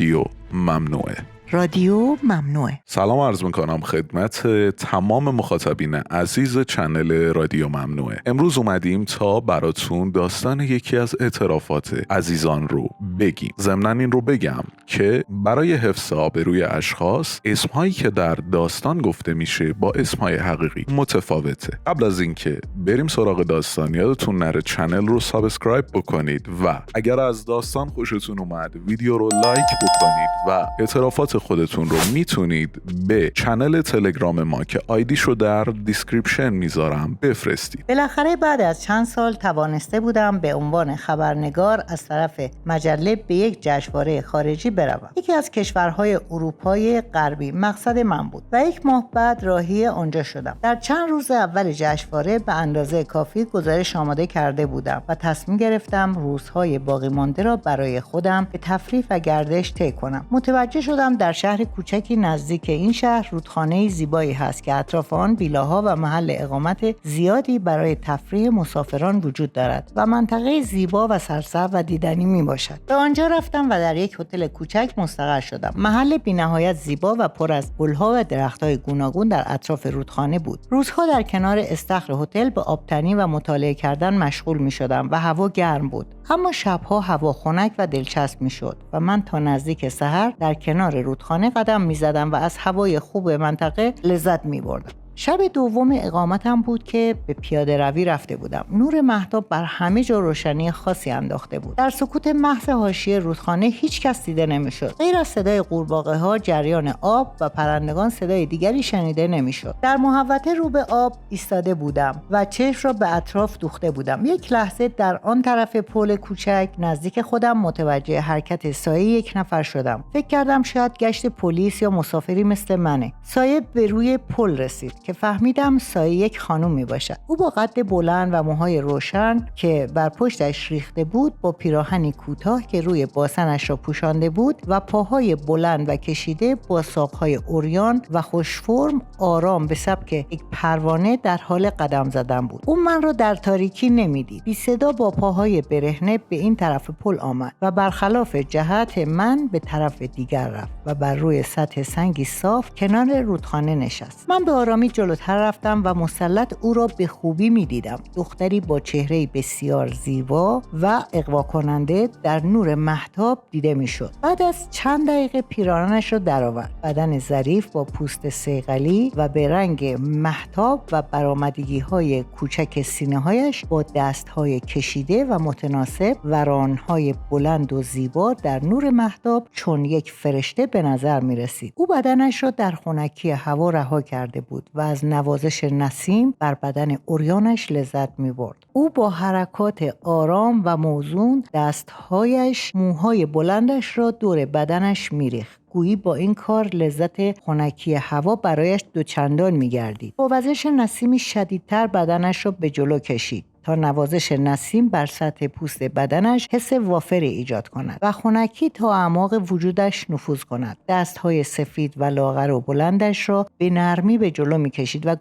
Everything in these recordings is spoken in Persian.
رادیو ممنوعه. رادیو ممنوعه. سلام عرض میکنم خدمت تمام مخاطبین عزیز چنل رادیو ممنوعه. امروز اومدیم تا براتون داستان یکی از اعترافات عزیزان رو بگیم. ضمناً این رو بگم که برای حفظ آبروی اشخاص اسمهایی که در داستان گفته میشه با اسمهای حقیقی متفاوته. قبل از اینکه بریم سراغ داستان یادتون نره چنل رو سابسکرایب بکنید و اگر از داستان خوشتون اومد ویدیو رو لایک بکنید و اعترافات خودتون رو میتونید به چنل تلگرام ما که آیدیشو در دیسکریپشن میذارم بفرستید. بالاخره بعد از چند سال توانسته بودم به عنوان خبرنگار از طرف مجله به یک جشنواره خارجی بروم. یکی از کشورهای اروپای غربی مقصد من بود و 1 ماه بعد راهی آنجا شدم. در چند روز اول جشنواره به اندازه کافی گزارش آماده کرده بودم و تصمیم گرفتم روزهای باقی مانده را برای خودم به تفریح و گردش طی کنم. متوجه شدم در شهر کوچکی نزدیک این شهر رودخانه زیبایی هست که اطراف آن ویلاها و محل اقامت زیادی برای تفریح مسافران وجود دارد و منطقه زیبا و سرسبز و دیدنی می باشد. به آنجا رفتم و در یک هتل کوچک مستقر شدم. محل بی‌نهایت زیبا و پر از گلها و درخت‌های گوناگون در اطراف رودخانه بود. روزها در کنار استخر هتل به آبتنی و مطالعه کردن مشغول می شدم و هوا گرم بود. اما شبها هوا خنک و دلچسب می شد و من تا نزدیک سحر در کنار رودخانه قدم می زدم و از هوای خوب منطقه لذت می بردم. شب دوم اقامتم بود که به پیاده روی رفته بودم. نور مهتاب بر همه جا روشنی خاصی انداخته بود. در سکوت محض حاشیه رودخانه هیچ کس دیده نمیشد. غیر از صدای قورباغه ها، جریان آب و پرندگان صدای دیگری شنیده نمیشد. در محوطه رو به آب ایستاده بودم و چشم را به اطراف دوخته بودم. یک لحظه در آن طرف پل کوچک نزدیک خودم متوجه حرکت سایه یک نفر شدم. فکر کردم شاید گشت پلیس یا مسافری مثل منه. سایه به روی پل رسید که فهمیدم سایه یک خانم می باشد. او با قد بلند و موهای روشن که بر پشتش ریخته بود، با پیراهنی کوتاه که روی باسنش را پوشانده بود و پاهای بلند و کشیده با ساقهای عریان و خوش فرم آرام به سبک یک پروانه در حال قدم زدن بود. او من را در تاریکی نمیدید. بی صدا با پاهای برهنه به این طرف پل آمد و برخلاف جهت من به طرف دیگر رفت و بر روی سطح سنگی صاف کنار رودخانه نشست. من به آرامی جلوتر رفتم و مسلط او را به خوبی می دیدم. دختری با چهره بسیار زیبا و اغوا کننده در نور مهتاب دیده می شد. بعد از چند دقیقه پیراهنش را درآورد. بدن ظریف با پوست صیقلی و به رنگ مهتاب و برآمدگی های کوچک سینه هایش با دست های کشیده و متناسب و رانهای بلند و زیبا در نور مهتاب چون یک فرشته به نظر می رسید. او بدنش را در خنکی هوا رها کرده بود و از نوازش نسیم بر بدن عریانش لذت می برد. او با حرکات آرام و موزون دستهایش موهای بلندش را دور بدنش می ریخت. گویی با این کار لذت خنکی هوا برایش دوچندان می گردید. با وزش نسیمی شدیدتر بدنش را به جلو کشید تا نوازش نسیم بر سطح پوست بدنش حس وافری ایجاد کند و خنکی تا اعماق وجودش نفوذ کند. دستهای سفید و لاغر و بلندش را به نرمی به جلو می‌کشید و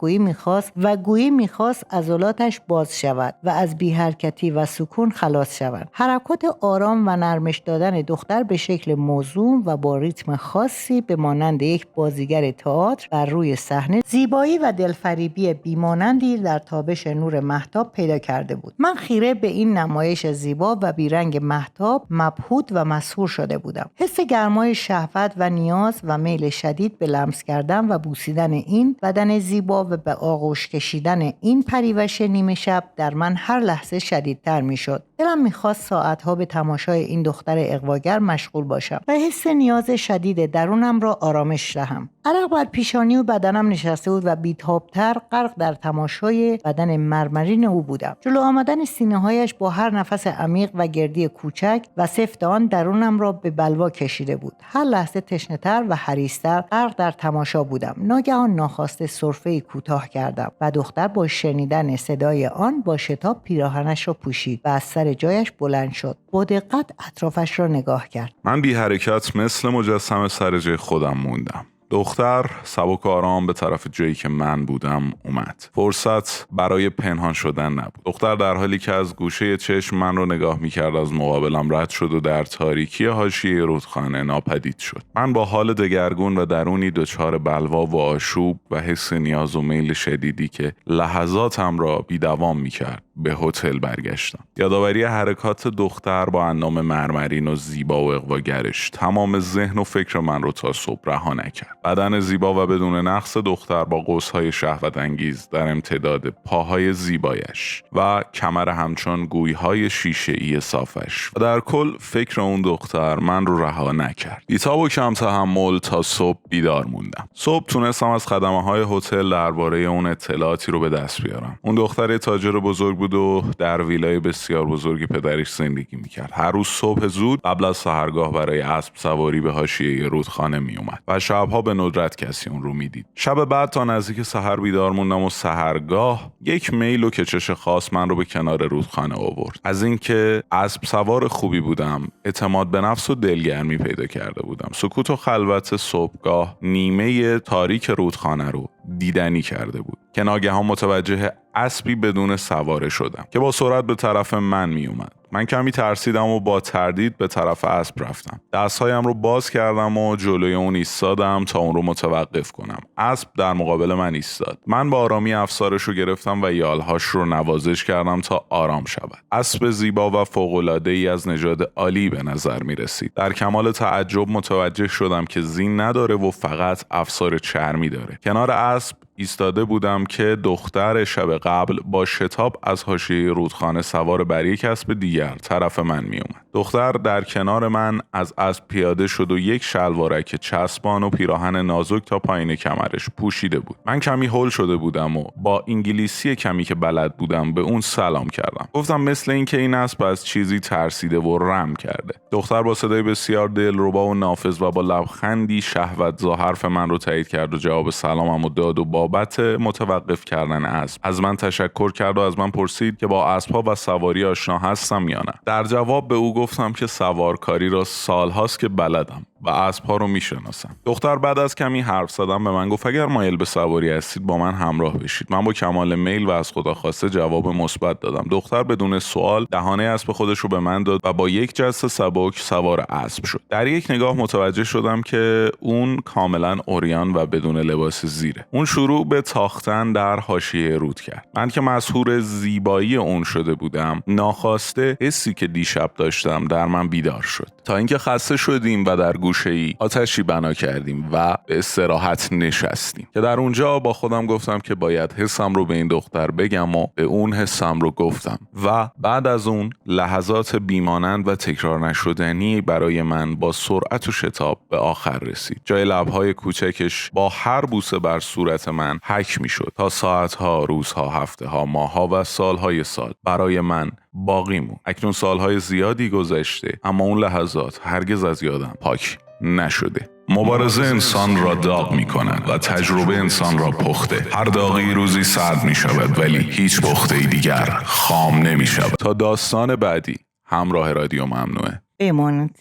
گویی می‌خواست عضلاتش باز شود و از بی حرکتی و سکون خلاص شوند. حرکات آرام و نرمش دادن دختر به شکل موزون و با ریتم خاصی به مانند یک بازیگر تئاتر بر روی صحنه زیبایی و دلفریبی بی‌مانندی در تابش نور مهتاب پیدا کرده بود. من خیره به این نمایش زیبا و بیرنگ مهتاب مبهوت و مسحور شده بودم. حس گرمای شهوت و نیاز و میل شدید به لمس کردن و بوسیدن این بدن زیبا و به آغوش کشیدن این پریوش نیمه شب در من هر لحظه شدیدتر میشد. دلم میخواست ساعتها به تماشای این دختر اغواگر مشغول باشم و حس نیاز شدید درونم را آرامش دهم. عرق بر پیشانی و بدنم نشسته بود و بی‌تاب‌تر غرق در تماشای بدن مرمرین او بودم. جلو آمدن سینه‌هایش با هر نفس عمیق و گردی کوچک و سفت آن درونم را به بلوا کشیده بود. هر لحظه تشنه‌تر و حریص‌تر غرق در تماشا بودم. ناگهان ناخواسته سرفه‌ای کوتاه کردم و دختر با شنیدن صدای آن با شتاب پیراهنش را پوشید و از سر جایش بلند شد. با دقت اطرافش را نگاه کرد. من بی حرکت مثل مجسمه سر جای خودم موندم. دختر سبک و آرام به طرف جایی که من بودم اومد. فرصت برای پنهان شدن نبود. دختر در حالی که از گوشه چشم من رو نگاه میکرد از مقابلم رد شد و در تاریکی حاشیه رودخانه ناپدید شد. من با حال دگرگون و درونی دچار بلوا و آشوب و حس نیاز و میل شدیدی که لحظاتم را بی‌دوام میکرد به هتل برگشتم. یادآوری حرکات دختر با اندام مرمرین و زیبا و اغواگرش تمام ذهن و فکر من رو تا صبح رها نکرد. بدن زیبا و بدون نقص دختر با قوس‌های شهوت‌انگیز در امتداد پاهای زیبایش و کمر همچون گوی‌های شیشه‌ای صافش و در کل فکر اون دختر من رو رها نکرد. بی‌تاب و کم تحمل تا صبح بیدار موندم. صبح تونستم از خدمه‌های هتل درباره اون اطلاعاتی رو به دست بیارم. اون دختر تاجر بزرگ بود و در ویلای بسیار بزرگی پدرش زندگی میکرد. هر روز صبح زود قبل از سحرگاه برای اسب سواری به حاشیه رودخانه میومد و شبها به ندرت کسی اون رو میدید. شب بعد تا نزدیک سحر بیدار موندم و سحرگاه یک میل و کشش خاص من رو به کنار رودخانه آورد. از اینکه اسب سوار خوبی بودم، اعتماد به نفس و دلگرمی پیدا کرده بودم. سکوت و خلوت صبحگاه نیمه تاریک رودخانه رو دیدنی کرده بود که ناگهان متوجه اسبی بدون سواره شدم که با سرعت به طرف من می اومد. من کمی ترسیدم و با تردید به طرف اسب رفتم. دستهایم رو باز کردم و جلوی اون ایستادم تا اون رو متوقف کنم. اسب در مقابل من ایستاد. من با آرامی افسارش رو گرفتم و یالهاش رو نوازش کردم تا آرام شود. اسب زیبا و فوق‌العاده‌ای از نژاد عالی به نظر می رسید. در کمال تعجب متوجه شدم که زین نداره و فقط افسار چرمی داره. کنار اسب ایستاده بودم که دختر شب قبل با شتاب از حاشیه رودخانه سوار بر یک اسب دیگر طرف من می اومد. دختر در کنار من از اسب پیاده شد و یک شلوارک چسبان و پیراهن نازک تا پایین کمرش پوشیده بود. من کمی هول شده بودم و با انگلیسی کمی که بلد بودم به اون سلام کردم. گفتم مثل اینکه این اسب از چیزی ترسیده و رم کرده. دختر با صدای بسیار دلربا و نافذ و با لبخندی شهوت‌زا حرف من رو تایید کرد و جواب سلامم داد و بابت متوقف کردن اسب از من تشکر کرد و از من پرسید که با اسب‌ها و سواری آشنا هستم یا نه. در جواب به او گفتم که سوارکاری را سال‌هاست که بلدم و اسب‌ها رو میشناسم. دختر بعد از کمی حرف زدن به من گفت اگر مایل به سواری هستید با من همراه بشید. من با کمال میل و از خدا خواسته جواب مثبت دادم. دختر بدون سوال دهانه اسب خودش رو به من داد و با یک جست سبک سوار اسب شد. در یک نگاه متوجه شدم که اون کاملا عریان و بدون لباس زیره. اون شروع به تاختن در حاشیه رود کرد. من که مسحور زیبایی اون شده بودم، ناخواسته حسی که دیشب داشتم در من بیدار شد. تا اینکه خسته شدیم و در گوشه‌ای آتشی بنا کردیم و به استراحت نشستیم که در اونجا با خودم گفتم که باید حسم رو به این دختر بگم و به اون حسم رو گفتم و بعد از اون لحظات بیمانند و تکرار نشدنی برای من با سرعت و شتاب به آخر رسید. جای لب‌های کوچکش با هر بوسه بر صورت من حک می‌شد تا ساعت‌ها، روزها، هفته‌ها، ماه‌ها و سال‌های سال برای من باقی موند. اکنون سال‌های زیادی گذشته اما اون لحظات هرگز از یادم پاک نشده. مبارزه انسان را داغ می کند و تجربه انسان را پخته. هر داغی روزی سرد می شود ولی هیچ پخته دیگر خام نمی شود. تا داستان بعدی همراه رادیو ممنوعه. بمانید.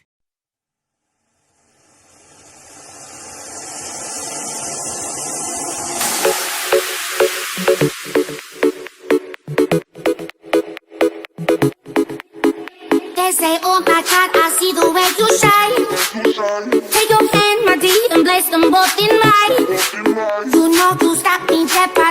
They say, oh my God, I see the way you shine. Take your hand, my dear, and place them both in mine. You know you stopped me dead by